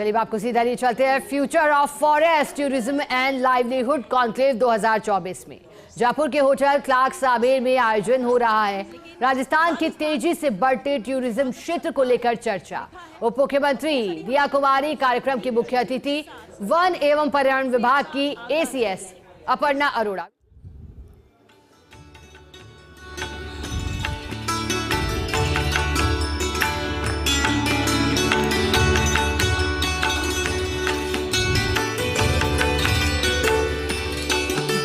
चलिए आपको सीधा लिए चलते हैं future of forest tourism and livelihood conclave 2024 में। जयपुर के होटल क्लार्क साबेर में आयोजन हो रहा है। राजस्थान की तेजी से बढ़ते टूरिज्म क्षेत्र को लेकर चर्चा। उप मुख्यमंत्री रिया कुमारी कार्यक्रम की मुख्य अतिथि, वन एवं पर्यावरण विभाग की ACS अपर्णा अरोड़ा।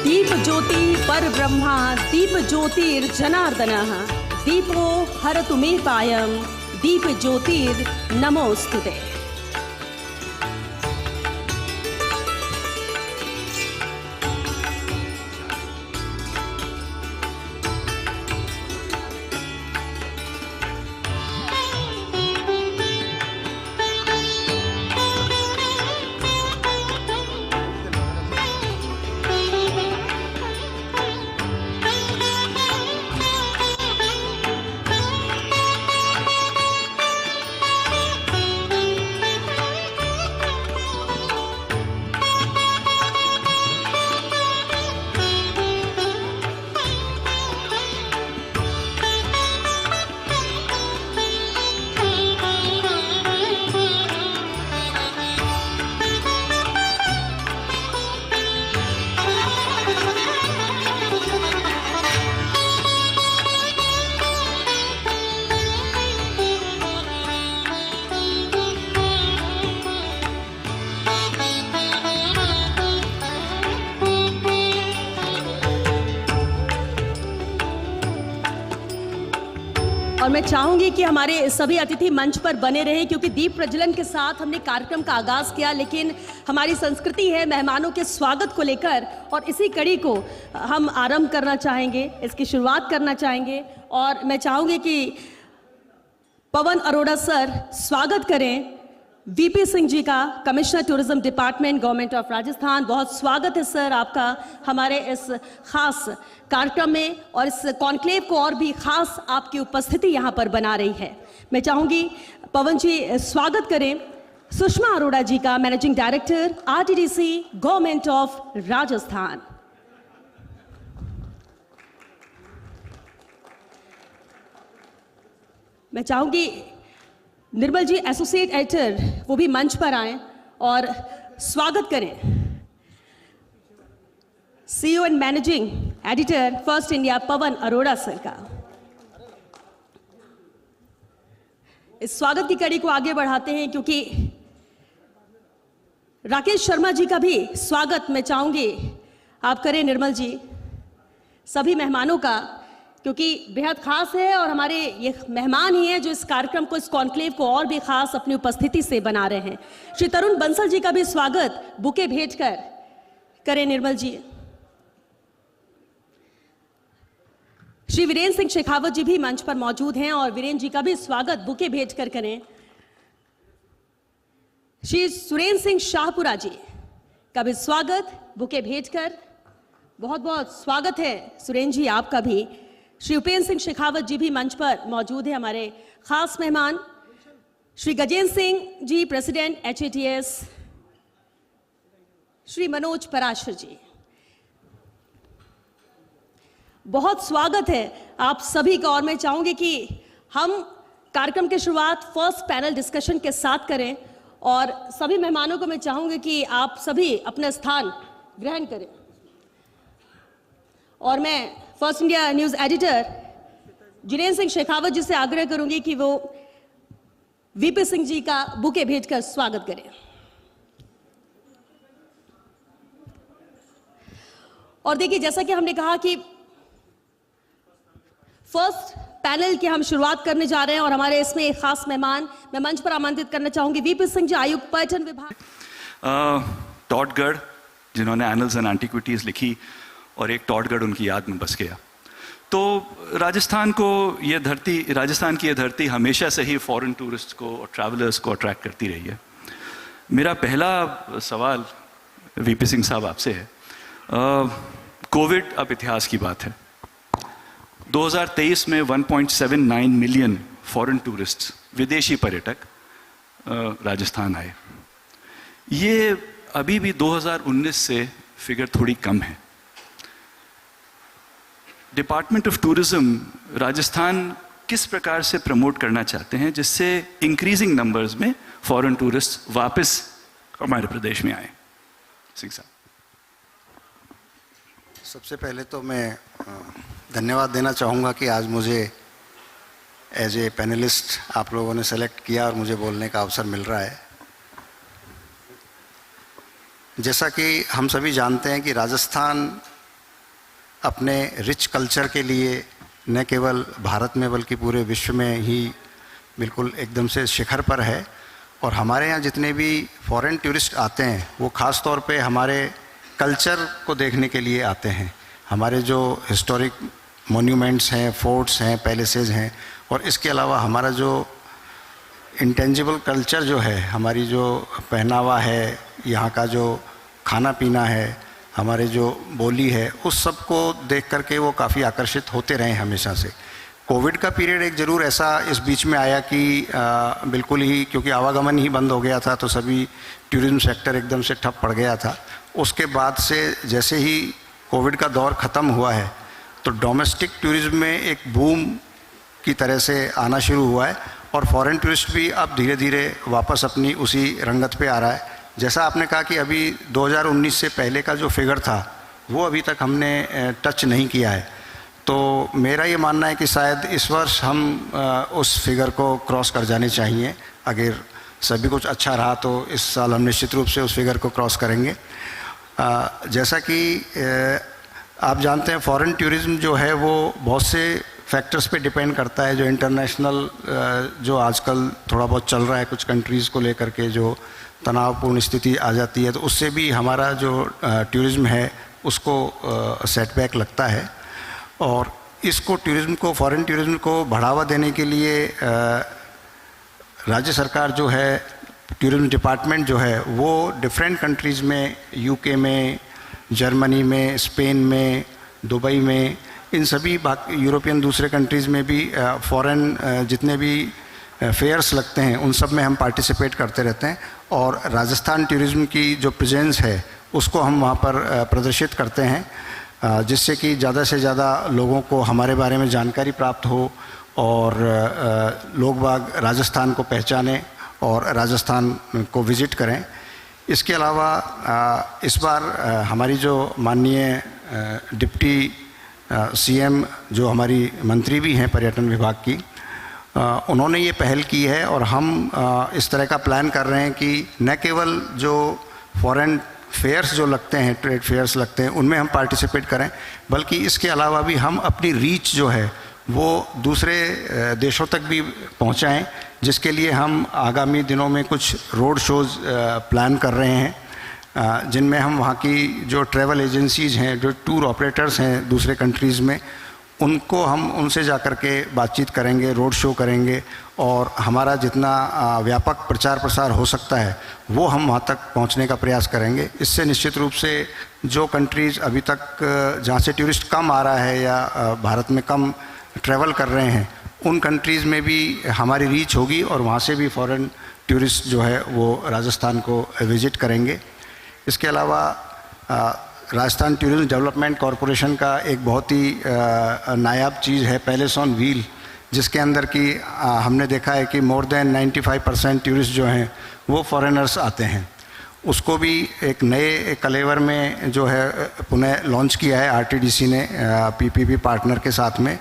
दीप ज्योति पर ब्रह्मा दीप ज्योतिर्जनार्दनः दीपो हरतु मे पायं दीप ज्योतिर्नमोस्तुते। और मैं चाहूंगी कि हमारे सभी अतिथि मंच पर बने रहे, क्योंकि दीप प्रज्वलन के साथ हमने कार्यक्रम का आगाज किया, लेकिन हमारी संस्कृति है मेहमानों के स्वागत को लेकर, और इसी कड़ी को हम आरंभ करना चाहेंगे, इसकी शुरुआत करना चाहेंगे। और मैं चाहूंगी कि पवन अरोड़ा सर स्वागत करें VP सिंह जी का, commissioner tourism department government of Rajasthan. बहुत स्वागत है सर आपका हमारे इस खास कार्यक्रम में, और इस कॉन्क्लेव को और भी खास आपकी उपस्थिति यहाँ पर बना रही है। मैं चाहूँगी पवन जी स्वागत करें सुषमा अरोड़ा जी का, managing director RTDC government of Rajasthan. मैं चाहूँगी निर्मल जी एसोसिएट एडिटर वो भी मंच पर आए और स्वागत करें CEO and managing editor first India Pawan Arora sir का। इस स्वागत की कड़ी को आगे बढ़ाते हैं, क्योंकि राकेश शर्मा जी का भी स्वागत मैं चाहूंगी आप करें निर्मल जी, सभी मेहमानों का, क्योंकि बेहद खास है और हमारे ये मेहमान ही हैं जो इस कार्यक्रम को, इस कॉन्क्लेव को और भी खास अपनी उपस्थिति से बना रहे हैं। श्री तरुण बंसल जी का भी स्वागत बुके भेंट कर करें निर्मल जी। श्री वीरेंद्र सिंह शेखावत जी भी मंच पर मौजूद हैं और वीरेंद्र जी का भी स्वागत बुके भेंट कर करें। श्री सुरेंद्र सिंह शाहपुरा जी का भी स्वागत बुके भेंट कर, बहुत बहुत स्वागत है सुरेंद्र जी आपका भी। श्री उपेंद्र सिंह शेखावत जी भी मंच पर मौजूद है, हमारे खास मेहमान। श्री गजेंद्र सिंह जी प्रेसिडेंट HATS, श्री मनोज पराशर जी, बहुत स्वागत है आप सभी का। और मैं चाहूंगी कि हम कार्यक्रम की शुरुआत फर्स्ट पैनल डिस्कशन के साथ करें, और सभी मेहमानों को मैं चाहूंगी कि आप सभी अपना स्थान ग्रहण करें। और मैं first India news editor Jinendra Singh Shekhawat ji से आग्रह करूंगी कि वो VP सिंह जी का बुके भेंट कर स्वागत करें। और देखिए, जैसा कि हमने कहा कि फर्स्ट पैनल की हम शुरुआत करने जा रहे हैं, और हमारे इसमें एक खास मेहमान मैं मंच पर आमंत्रित करना चाहूंगी VP सिंह जी, आयुक्त पर्यटन विभाग। टॉडगढ़, जिन्होंने एनल्स एंड एंटिक्विटीज लिखी और एक टॉडगढ़ उनकी याद में बस गया। तो राजस्थान की ये धरती हमेशा से ही फॉरेन टूरिस्ट को और ट्रैवलर्स को अट्रैक्ट करती रही है। मेरा पहला सवाल VP सिंह साहब आपसे है। कोविड अब इतिहास की बात है। 2023 में 1.79 मिलियन फॉरेन टूरिस्ट, विदेशी पर्यटक राजस्थान आए। ये अभी भी 2019 से फिगर थोड़ी कम है। डिपार्टमेंट ऑफ टूरिज्म राजस्थान किस प्रकार से प्रमोट करना चाहते हैं जिससे इंक्रीजिंग नंबर्स में फॉरेन टूरिस्ट वापस हमारे प्रदेश में आए? सिंह साहब। सबसे पहले तो मैं धन्यवाद देना चाहूँगा कि आज मुझे एज ए पैनलिस्ट आप लोगों ने सेलेक्ट किया और मुझे बोलने का अवसर मिल रहा है। जैसा कि हम सभी जानते हैं कि राजस्थान अपने रिच कल्चर के लिए न केवल भारत में बल्कि पूरे विश्व में ही बिल्कुल एकदम से शिखर पर है। और हमारे यहाँ जितने भी फॉरेन टूरिस्ट आते हैं वो ख़ास तौर पे हमारे कल्चर को देखने के लिए आते हैं। हमारे जो हिस्टोरिक मोन्यूमेंट्स हैं, फोर्ट्स हैं, पैलेसेस हैं, और इसके अलावा हमारा जो इंटेंजिबल कल्चर जो है, हमारी जो पहनावा है, यहाँ का जो खाना पीना है, हमारे जो बोली है, उस सब को देख करके वो काफ़ी आकर्षित होते रहे हमेशा से। कोविड का पीरियड एक ज़रूर ऐसा इस बीच में आया कि बिल्कुल ही, क्योंकि आवागमन ही बंद हो गया था तो सभी टूरिज़्म सेक्टर एकदम से ठप पड़ गया था। उसके बाद से जैसे ही कोविड का दौर ख़त्म हुआ है तो डोमेस्टिक टूरिज़्म में एक बूम की तरह से आना शुरू हुआ है और फॉरेन टूरिस्ट भी अब धीरे धीरे वापस अपनी उसी रंगत पे आ रहा है। जैसा आपने कहा कि अभी 2019 से पहले का जो फिगर था वो अभी तक हमने टच नहीं किया है, तो मेरा ये मानना है कि शायद इस वर्ष हम उस फिगर को क्रॉस कर जाने चाहिए। अगर सभी कुछ अच्छा रहा तो इस साल हम निश्चित रूप से उस फिगर को क्रॉस करेंगे। जैसा कि आप जानते हैं फॉरेन टूरिज़्म जो है वो बहुत से फैक्टर्स पे डिपेंड करता है। जो इंटरनेशनल जो आजकल थोड़ा बहुत चल रहा है कुछ कंट्रीज़ को लेकर के, जो तनावपूर्ण स्थिति आ जाती है, तो उससे भी हमारा जो टूरिज़्म है उसको सेटबैक लगता है। और इसको टूरिज़्म को, फॉरेन टूरिज़्म को बढ़ावा देने के लिए राज्य सरकार जो है, टूरिज़्म डिपार्टमेंट जो है, वो डिफरेंट कंट्रीज़ में, यूके में, जर्मनी में, स्पेन में, दुबई में, इन सभी यूरोपियन दूसरे कंट्रीज़ में भी फॉरेन जितने भी फेयर्स लगते हैं उन सब में हम पार्टिसिपेट करते रहते हैं। और राजस्थान टूरिज़्म की जो प्रेजेंस है उसको हम वहाँ पर प्रदर्शित करते हैं, जिससे कि ज़्यादा से ज़्यादा लोगों को हमारे बारे में जानकारी प्राप्त हो और लोग बाग राजस्थान को पहचानें और राजस्थान को विज़िट करें। इसके अलावा इस बार हमारी जो माननीय डिप्टी सीएम जो हमारी मंत्री भी हैं पर्यटन विभाग की, उन्होंने ये पहल की है और हम इस तरह का प्लान कर रहे हैं कि न केवल जो फॉरेन फेयर्स जो लगते हैं, ट्रेड फेयर्स लगते हैं, उनमें हम पार्टिसिपेट करें, बल्कि इसके अलावा भी हम अपनी रीच जो है वो दूसरे देशों तक भी पहुंचाएं, जिसके लिए हम आगामी दिनों में कुछ रोड शोज़ प्लान कर रहे हैं, जिनमें हम वहाँ की जो ट्रैवल एजेंसीज़ हैं, जो टूर ऑपरेटर्स हैं दूसरे कंट्रीज़ में, उनको हम उनसे जा कर के बातचीत करेंगे, रोड शो करेंगे और हमारा जितना व्यापक प्रचार प्रसार हो सकता है वो हम वहाँ तक पहुँचने का प्रयास करेंगे। इससे निश्चित रूप से जो कंट्रीज़ अभी तक जहाँ से टूरिस्ट कम आ रहा है या भारत में कम ट्रैवल कर रहे हैं, उन कंट्रीज़ में भी हमारी रीच होगी और वहाँ से भी फॉरेन टूरिस्ट जो है वो राजस्थान को विज़िट करेंगे। इसके अलावा राजस्थान टूरिज्म डेवलपमेंट कॉरपोरेशन का एक बहुत ही नायाब चीज़ है पैलेस ऑन व्हील, जिसके अंदर की हमने देखा है कि मोर देन 95% टूरिस्ट जो हैं वो फॉरेनर्स आते हैं। उसको भी एक नए कलेवर में जो है पुनः लॉन्च किया है आरटीडीसी ने पीपीपी पार्टनर के साथ में।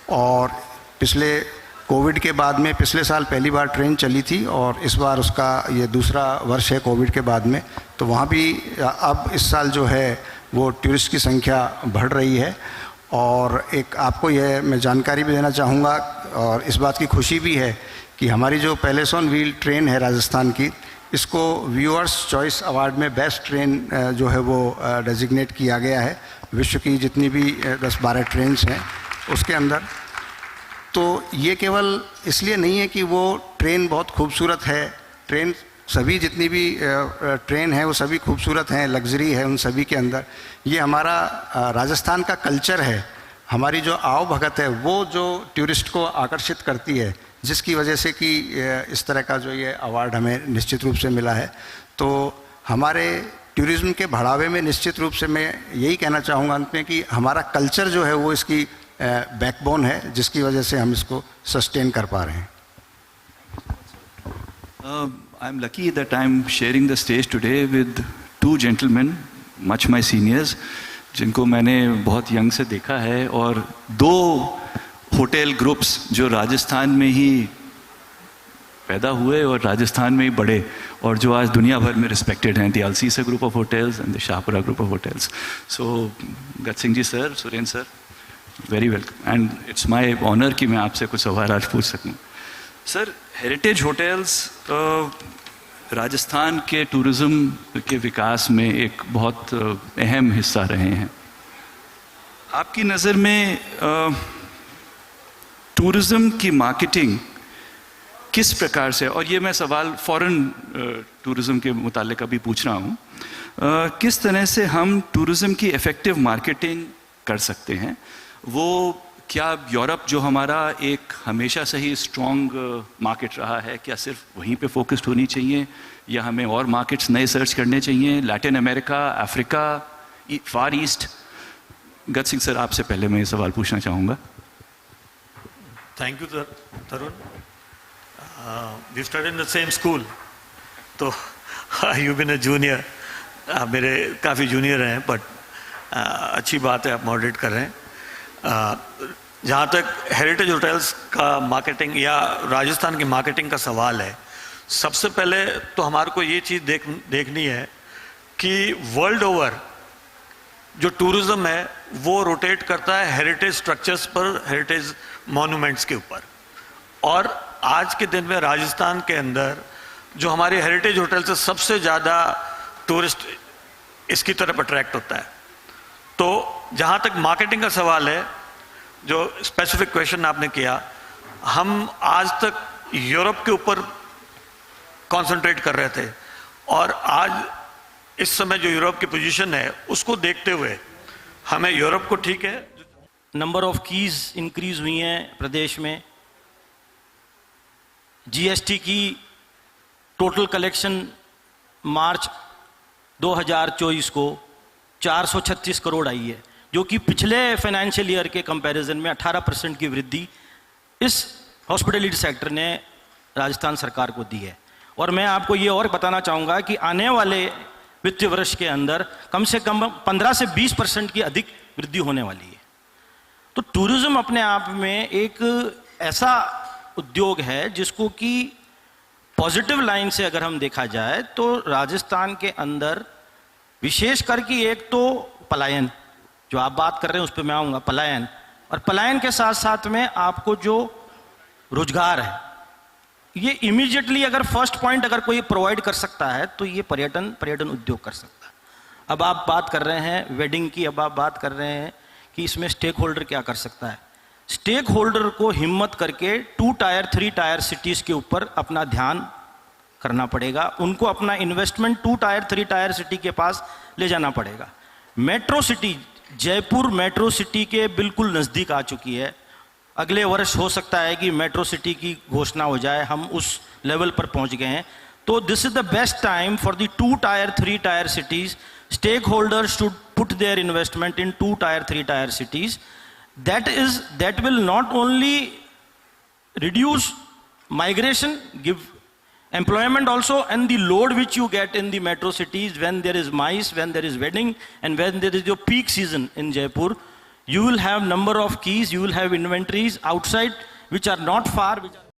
और पिछले कोविड के बाद में पिछले साल पहली बार ट्रेन चली थी और इस बार उसका ये दूसरा वर्ष है कोविड के बाद में, तो वहाँ भी अब इस साल जो है वो टूरिस्ट की संख्या बढ़ रही है। और एक आपको यह मैं जानकारी भी देना चाहूँगा और इस बात की खुशी भी है कि हमारी जो पैलेस ऑन व्हील ट्रेन है राजस्थान की, इसको व्यूअर्स चॉइस अवार्ड में बेस्ट ट्रेन जो है वो डेजिग्नेट किया गया है विश्व की जितनी भी 10-12 ट्रेन्स हैं उसके अंदर। तो ये केवल इसलिए नहीं है कि वो ट्रेन बहुत खूबसूरत है, ट्रेन सभी जितनी भी ट्रेन है वो सभी खूबसूरत हैं, लग्जरी है उन सभी के अंदर। ये हमारा राजस्थान का कल्चर है, हमारी जो आओ भगत है वो जो टूरिस्ट को आकर्षित करती है, जिसकी वजह से कि इस तरह का जो ये अवार्ड हमें निश्चित रूप से मिला है। तो हमारे टूरिज्म के बढ़ावे में निश्चित रूप से मैं यही कहना चाहूँगा अंत में कि हमारा कल्चर जो है वो इसकी बैकबोन है, जिसकी वजह से हम इसको सस्टेन कर पा रहे हैं। I'm lucky that I'm sharing the stage today with two gentlemen, much my seniors, जिनको मैंने बहुत यंग से देखा है, और दो होटल ग्रुप्स जो राजस्थान में ही पैदा हुए और राजस्थान में ही बढ़े और जो आज दुनिया भर में रिस्पेक्टेड हैं, the Alsisar group of hotels and the Shahpura group of hotels. So Gat Singh ji sir, Surendra sir, very welcome, and it's my honour कि मैं आपसे कुछ सवाल आज पूछ सकूं। सर, हेरिटेज होटल्स राजस्थान के टूरिज़्म के विकास में एक बहुत अहम हिस्सा रहे हैं। आपकी नज़र में टूरिज़्म की मार्केटिंग किस प्रकार से, और ये मैं सवाल फॉरेन टूरिज़्म के मुतालिक अभी पूछ रहा हूँ, किस तरह से हम टूरिज़्म की इफ़ेक्टिव मार्केटिंग कर सकते हैं? वो क्या यूरोप जो हमारा एक हमेशा से ही स्ट्रॉन्ग मार्केट रहा है, क्या सिर्फ वहीं पे फोकस्ड होनी चाहिए, या हमें और मार्केट्स नए सर्च करने चाहिए? लैटिन अमेरिका, अफ्रीका, फार ईस्ट? गत सिंह सर, आपसे पहले मैं ये सवाल पूछना चाहूँगा। Thank you Tarun. We study in the same school, तो यू बीन अ जूनियर, मेरे काफ़ी जूनियर हैं, बट अच्छी बात है आप मॉडरेट कर रहे हैं। जहाँ तक हेरिटेज होटल्स का मार्केटिंग या राजस्थान की मार्केटिंग का सवाल है, सबसे पहले तो हमारे को ये चीज़ देखनी है कि वर्ल्ड ओवर जो टूरिज़्म है वो रोटेट करता है हेरिटेज स्ट्रक्चर्स पर, हेरिटेज मॉन्यूमेंट्स के ऊपर। और आज के दिन में राजस्थान के अंदर जो हमारे हेरिटेज होटल से सबसे ज़्यादा टूरिस्ट इसकी तरफ अट्रैक्ट होता है। तो जहाँ तक मार्केटिंग का सवाल है, जो स्पेसिफिक क्वेश्चन आपने किया, हम आज तक यूरोप के ऊपर कंसंट्रेट कर रहे थे, और आज इस समय जो यूरोप की पोजीशन है उसको देखते हुए हमें यूरोप को, ठीक है, नंबर ऑफ कीज इंक्रीज हुई हैं प्रदेश में, जीएसटी की टोटल कलेक्शन मार्च 2024 को 436 करोड़ आई है, जो कि पिछले फाइनेंशियल ईयर के कंपैरिजन में 18% की वृद्धि इस हॉस्पिटलिटी सेक्टर ने राजस्थान सरकार को दी है। और मैं आपको ये और बताना चाहूँगा कि आने वाले वित्तीय वर्ष के अंदर कम से कम 15 से 20% की अधिक वृद्धि होने वाली है। तो टूरिज्म अपने आप में एक ऐसा उद्योग है जिसको कि पॉजिटिव लाइन से अगर हम देखा जाए तो राजस्थान के अंदर विशेष करके एक तो पलायन, जो आप बात कर रहे हैं उस पर मैं आऊँगा, पलायन, और पलायन के साथ साथ में आपको जो रोजगार है, ये इमीडिएटली अगर फर्स्ट पॉइंट अगर कोई प्रोवाइड कर सकता है तो ये पर्यटन उद्योग कर सकता है। अब आप बात कर रहे हैं वेडिंग की, अब आप बात कर रहे हैं कि इसमें स्टेक होल्डर क्या कर सकता है। स्टेक होल्डर को हिम्मत करके 2 टायर 3 टायर सिटीज़ के ऊपर अपना ध्यान करना पड़ेगा, उनको अपना इन्वेस्टमेंट 2 टायर 3 टायर सिटी के पास ले जाना पड़ेगा। Metro city, Jaipur metro city के बिल्कुल नज़दीक आ चुकी है, अगले वर्ष हो सकता है कि मेट्रो सिटी की घोषणा हो जाए, हम उस लेवल पर पहुंच गए हैं। तो this is the best time for the 2 tier 3 tier cities. Stakeholders should put their investment in 2 tier 3 tier cities. That will not only reduce migration, give employment also, and the load which you get in the metro cities when there is MICE, when there is wedding, and when there is your peak season in Jaipur, you will have number of keys, you will have inventories outside which are not far, which are